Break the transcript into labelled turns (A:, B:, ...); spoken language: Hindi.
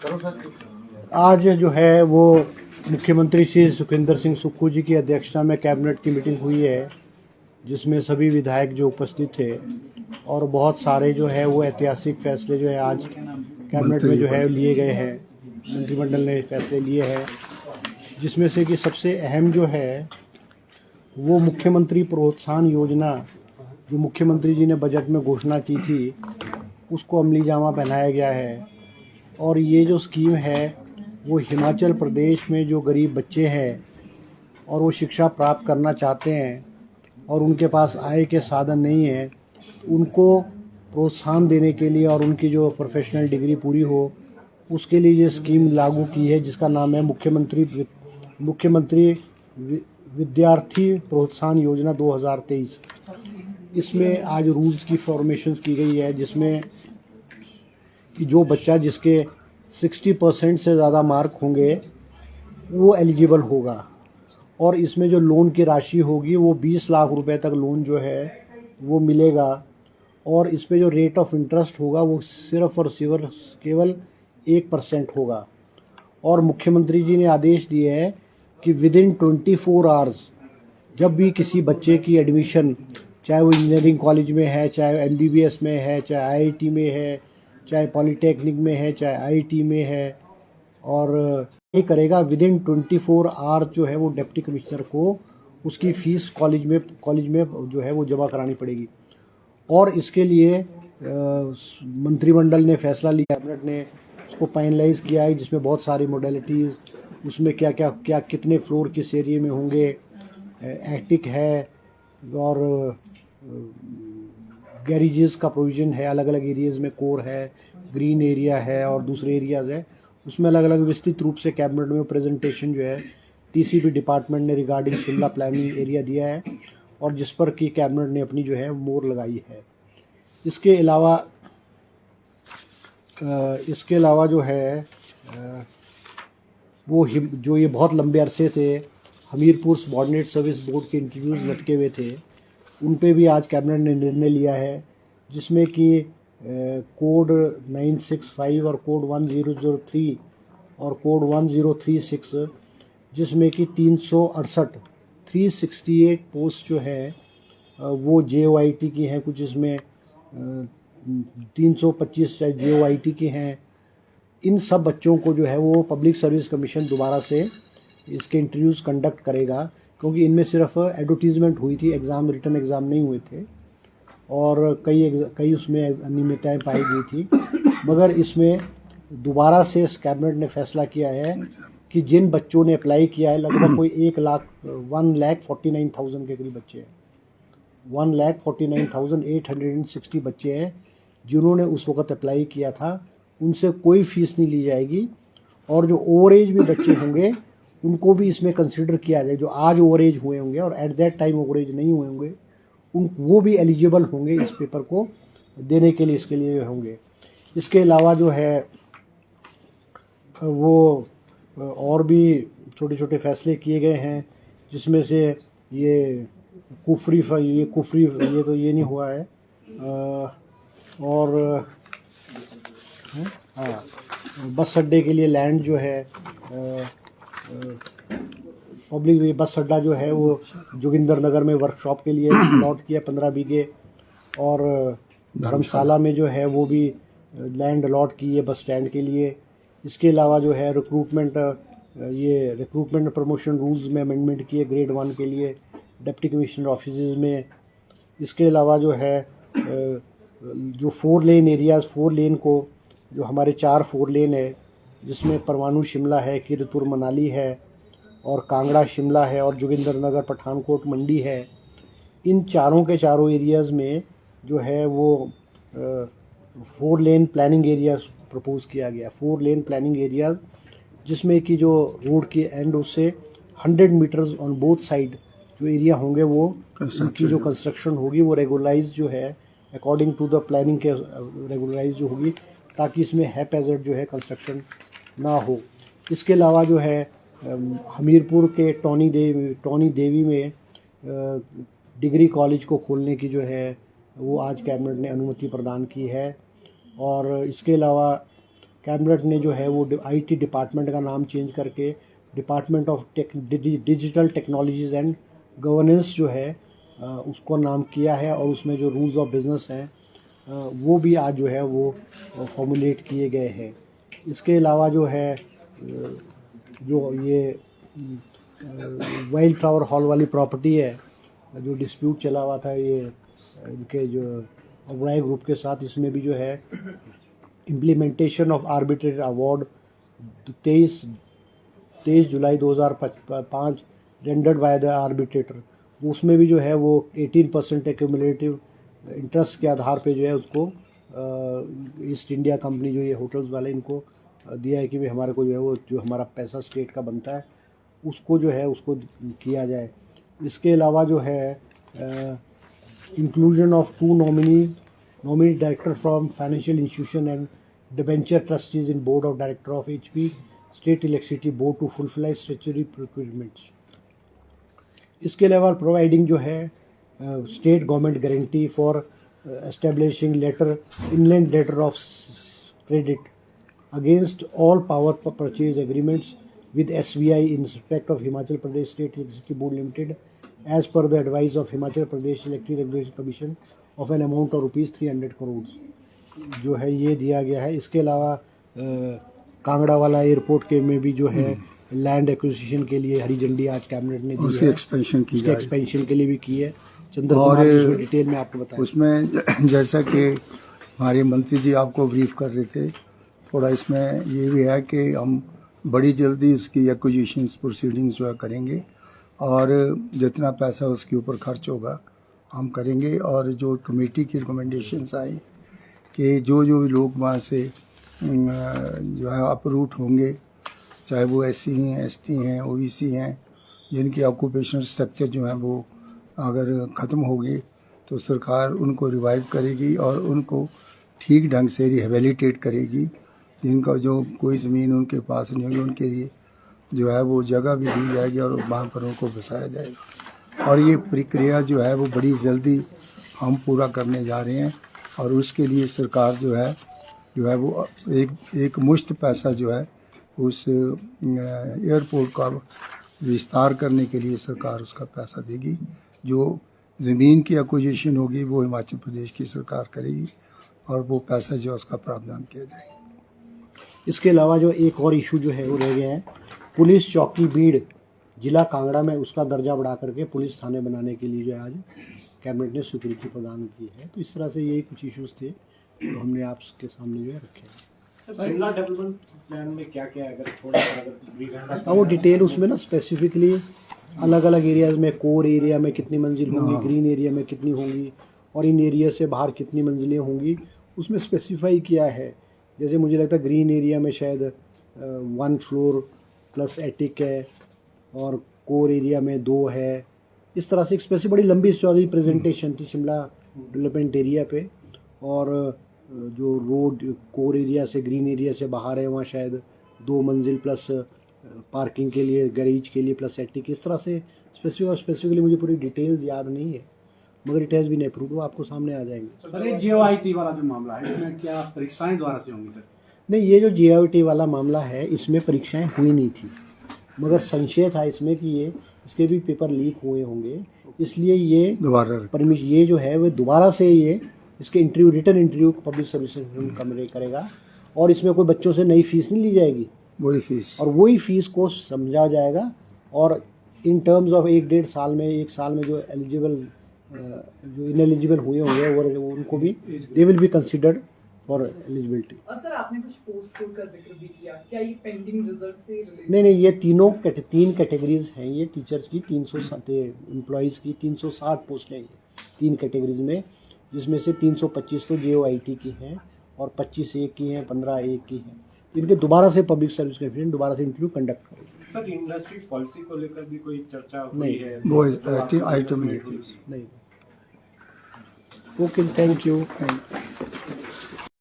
A: आज जो है वो मुख्यमंत्री श्री सुखविंदर सिंह सुक्खू जी की अध्यक्षता में कैबिनेट की मीटिंग हुई है, जिसमें सभी विधायक जो उपस्थित थे और बहुत सारे जो है वो ऐतिहासिक फैसले जो है आज कैबिनेट में जो है लिए गए हैं। मंत्रिमंडल ने फैसले लिए हैं, जिसमें से कि सबसे अहम जो है वो मुख्यमंत्री प्रोत्साहन योजना जो मुख्यमंत्री जी ने बजट में घोषणा की थी, उसको अमली जामा पहनाया गया है। और ये जो स्कीम है वो हिमाचल प्रदेश में जो गरीब बच्चे हैं और वो शिक्षा प्राप्त करना चाहते हैं और उनके पास आय के साधन नहीं हैं, उनको प्रोत्साहन देने के लिए और उनकी जो प्रोफेशनल डिग्री पूरी हो उसके लिए ये स्कीम लागू की है, जिसका नाम है मुख्यमंत्री विद्यार्थी प्रोत्साहन योजना 2023। इसमें आज रूल्स की फॉर्मेशन की गई है, जिसमें कि जो बच्चा जिसके 60% से ज़्यादा मार्क होंगे वो एलिजिबल होगा। और इसमें जो लोन की राशि होगी वो 20 लाख रुपए तक लोन जो है वो मिलेगा। और इस पे जो रेट ऑफ इंटरेस्ट होगा वो सिर्फ और सिर्फ केवल 1% होगा। और मुख्यमंत्री जी ने आदेश दिए हैं कि विदिन 24 आवर्स जब भी किसी बच्चे की एडमिशन, चाहे वो इंजीनियरिंग कॉलेज में है, चाहे MBBS में है, चाहे IIT में है, चाहे पॉलिटेक्निक में है, चाहे IIT में है, और ये करेगा विदिन 24 आवर जो है वो डिप्टी कमिश्नर को उसकी फ़ीस कॉलेज में जो है वो जमा करानी पड़ेगी। और इसके लिए मंत्रिमंडल ने फैसला लिया, कैबिनेट ने उसको फाइनलाइज किया है, जिसमें बहुत सारी मोडेलिटीज़, उसमें क्या कितने फ्लोर किस एरिया में होंगे, एटिक है और गैरेजेस का प्रोविज़न है, अलग अलग एरियाज़ में कोर है, ग्रीन एरिया है और दूसरे एरियाज़ है। उसमें अलग अलग विस्तृत रूप से कैबिनेट में प्रेजेंटेशन जो है TCP डिपार्टमेंट ने रिगार्डिंग शिमला प्लानिंग एरिया दिया है और जिस पर कि कैबिनेट ने अपनी जो है मोहर लगाई है। इसके अलावा जो है वो जो ये बहुत लंबे अरसे से हमीरपुर सबॉर्डिनेट सर्विस बोर्ड के इंटरव्यूज़ लटके हुए थे, उन पे भी आज कैबिनेट ने निर्णय लिया है, जिसमें कि कोड 965 और कोड 1003 और कोड 1036, जिसमें कि 368 पोस्ट जो है वो JOIT की हैं, कुछ इसमें 325 JOIT की हैं। इन सब बच्चों को जो है वो पब्लिक सर्विस कमीशन दोबारा से इसके इंटरव्यूज़ कंडक्ट करेगा, क्योंकि इनमें सिर्फ एडवर्टीज़मेंट हुई थी, रिटन एग्ज़ाम नहीं हुए थे और कई उसमें अनियमितताएँ पाई गई थी। मगर इसमें दोबारा से कैबिनेट ने फैसला किया है कि जिन बच्चों ने अप्लाई किया है, लगभग कोई 1,49,000 के करीब बच्चे हैं, 1,49,860 बच्चे हैं जिन्होंने उस वक़्त अप्लाई किया था, उनसे कोई फ़ीस नहीं ली जाएगी। और जो ओवर एज भी बच्चे होंगे उनको भी इसमें कंसिडर किया जाए, जो आज ओवर एज हुए होंगे और at that time over age नहीं हुए होंगे, वो भी एलिजिबल होंगे इस पेपर को देने के लिए, इसके लिए होंगे। इसके अलावा जो है वो और भी छोटे छोटे फैसले किए गए हैं, जिसमें से ये कुफरी ये तो ये नहीं हुआ है। और हाँ, बस अड्डे के लिए लैंड जो है पब्लिक बस अड्डा जो है वो जोगिंदर नगर में वर्कशॉप के लिए अलॉट किया 15 बीघे, और धर्मशाला में जो है वो भी लैंड अलॉट की है बस स्टैंड के लिए। इसके अलावा जो है रिक्रूटमेंट प्रमोशन रूल्स में अमेंडमेंट किए ग्रेड 1 के लिए डिप्टी कमिश्नर ऑफिस में। इसके अलावा जो है जो 4 लेन को, जो हमारे 4 4 लेन है, जिसमें परवाणू शिमला है, कीरतपुर मनाली है और कांगड़ा शिमला है और जोगिंदर नगर पठानकोट मंडी है, इन चारों के चारों एरियाज़ में जो है वो 4 लेन प्लानिंग एरियाज प्रपोज किया गया। 4 लेन प्लानिंग एरियाज, जिसमें कि जो रोड के एंड उससे 100 मीटर्स ऑन बोथ साइड जो एरिया होंगे वो उनकी जो कंस्ट्रक्शन होगी वो रेगुलराइज जो है अकॉर्डिंग टू द प्लानिंग के रेगुलराइज जो होगी, ताकि इसमें हैपहैज़र्ड जो है कंस्ट्रक्शन ना हो। इसके अलावा जो है हमीरपुर के टॉनी देवी में डिग्री कॉलेज को खोलने की जो है वो आज कैबिनेट ने अनुमति प्रदान की है। और इसके अलावा कैबिनेट ने जो है वो IT डिपार्टमेंट का नाम चेंज करके department of digital technologies and governance जो है उसको नाम किया है, और उसमें जो रूल्स ऑफ बिज़नेस हैं वो भी आज जो है वो फॉर्मुलेट किए गए हैं। इसके अलावा जो है जो ये वाइल्ड फ्लावर हॉल वाली प्रॉपर्टी है, जो डिस्प्यूट चला हुआ था ये इनके जो ओबराय ग्रुप के साथ, इसमें भी जो है implementation of arbitrator award 23 July 2005 rendered by the arbitrator, उसमें भी जो है वो 18% एक्यूमुलेटिव इंटरेस्ट के आधार पे जो है उसको ईस्ट इंडिया कंपनी जो ये होटल्स वाले इनको दिया है कि भाई हमारे को जो है वो जो हमारा पैसा स्टेट का बनता है उसको जो है उसको किया जाए। इसके अलावा जो है inclusion of 2 nominee director from financial institution and debenture trustees in board of director of HP state electricity board to fulfil statutory requirements. इसके अलावा प्रोवाइडिंग जो है state government guarantee for establishing inland letter of credit against all power purchase agreements with SBI in respect of Himachal Pradesh State Electricity Board Limited as per the advice of Himachal Pradesh Electric Regulation Commission of an amount of rupees 300 crores जो है ये दिया गया है। इसके अलावा कांगड़ा वाला एयरपोर्ट के में भी जो है लैंड एक्विजिशन के लिए हरी झंडी आज कैबिनेट ने दी है, उसके एक्सपेंशन के लिए भी की है। चंद्र कुमार इसमें डिटेल में आपको बताया।
B: उसमें जैसा कि हमारे मंत्री जी आपको ब्रीफ कर रहे थे, थोड़ा इसमें ये भी है कि हम बड़ी जल्दी उसकी एक्विजिशन प्रोसीडिंग्स जो है करेंगे, और जितना पैसा उसके ऊपर खर्च होगा हम करेंगे। और जो कमेटी की रिकमेंडेशंस आई कि जो जो लोग वहाँ से जो है अपरूट होंगे, चाहे वो SC हैं, ST हैं, OBC हैं, जिनकी ऑक्यूपेशनल स्ट्रक्चर जो है वो अगर ख़त्म हो गए तो सरकार उनको रिवाइव करेगी और उनको ठीक ढंग से रिहेबिलिटेट करेगी। जिनका जो कोई ज़मीन उनके पास नहीं होगी उनके लिए जो है वो जगह भी दी जाएगी और वहाँ पर उनको बसाया जाएगा। और ये प्रक्रिया जो है वो बड़ी जल्दी हम पूरा करने जा रहे हैं, और उसके लिए सरकार जो है वो एक मुश्त पैसा जो है उस एयरपोर्ट का विस्तार करने के लिए सरकार उसका पैसा देगी। जो ज़मीन की एक्विजिशन होगी वो हिमाचल प्रदेश की सरकार करेगी, और वो पैसा जो है उसका प्रावधान किया जाएगा।
A: इसके अलावा जो एक और इशू जो है वो रह गया है, पुलिस चौकी बीड़ जिला कांगड़ा में उसका दर्जा बढ़ा करके पुलिस थाने बनाने के लिए जो है आज कैबिनेट ने स्वीकृति प्रदान की है। तो इस तरह से ये कुछ इश्यूज थे जो हमने आपके सामने जो है रखे हैं।
C: शिमला डेवलपमेंट प्लान में क्या क्या है, अगर थोड़ा सा अगर
A: वो डिटेल उसमें ना स्पेसिफिकली अलग अलग एरियाज में, कोर एरिया में कितनी मंजिल होंगी, ग्रीन एरिया में कितनी होंगी, और इन एरिया से बाहर कितनी मंजिलें होंगी उसमें स्पेसिफाई किया है। जैसे मुझे लगता है ग्रीन एरिया में शायद 1 फ्लोर प्लस एटिक है, और कोर एरिया में 2 है। इस तरह से एक स्पेसिफिक बड़ी लंबी चौड़ी प्रेजेंटेशन थी शिमला डेवलपमेंट एरिया पे। और जो रोड कोर एरिया से ग्रीन एरिया से बाहर है वहाँ शायद 2 मंजिल प्लस पार्किंग के लिए, गैरेज के लिए प्लस एटिक, इस तरह से स्पेसिफिकली मुझे पूरी डिटेल्स याद नहीं है, मगर इट हैज़ बीन अप्रूव्ड, वो आपको सामने आ जाएंगे।
C: सर ये JOIT वाला जो मामला है इसमें क्या परीक्षाएं द्वारा से होंगी सर?
A: नहीं, ये जो JOIT वाला मामला है इसमें परीक्षाएं हुई नहीं थी, मगर संशय था इसमें कि ये इसके भी पेपर लीक हुए होंगे, इसलिए ये दोबारा परमिशन ये जो है वो दोबारा से ये इसके interview return interview public service करेगा, और इसमें कोई बच्चों से नई फीस नहीं ली जाएगी, वही फीस को समझा जाएगा। और इन टर्म्स ऑफ 1-1.5 साल में, 1 साल में जो इनएलिजिबल हुए होंगे वो उनको भी they will be considered for eligibility.
D: और सर आपने कुछ पोस्ट कोड का जिक्र भी किया, क्या ये पेंडिंग रिजल्ट से रिलेटेड?
A: नहीं, ये 3 कैटेगरीज हैं ये टीचर्स की, 360 एम्प्लॉयज़ की 360 पोस्टें हैं 3 कैटेगरीज में, जिसमें से 325 तो JOIT की हैं और 25 एक की हैं, 15 एक की हैं। इनके दोबारा से पब्लिक सर्विस कमीशन दोबारा से इंटरव्यू कंडक्ट करेगी।
C: सर इंडस्ट्री पॉलिसी को लेकर भी कोई चर्चा हुई है?
B: वो आइटम नहीं।
A: Okay, thank you.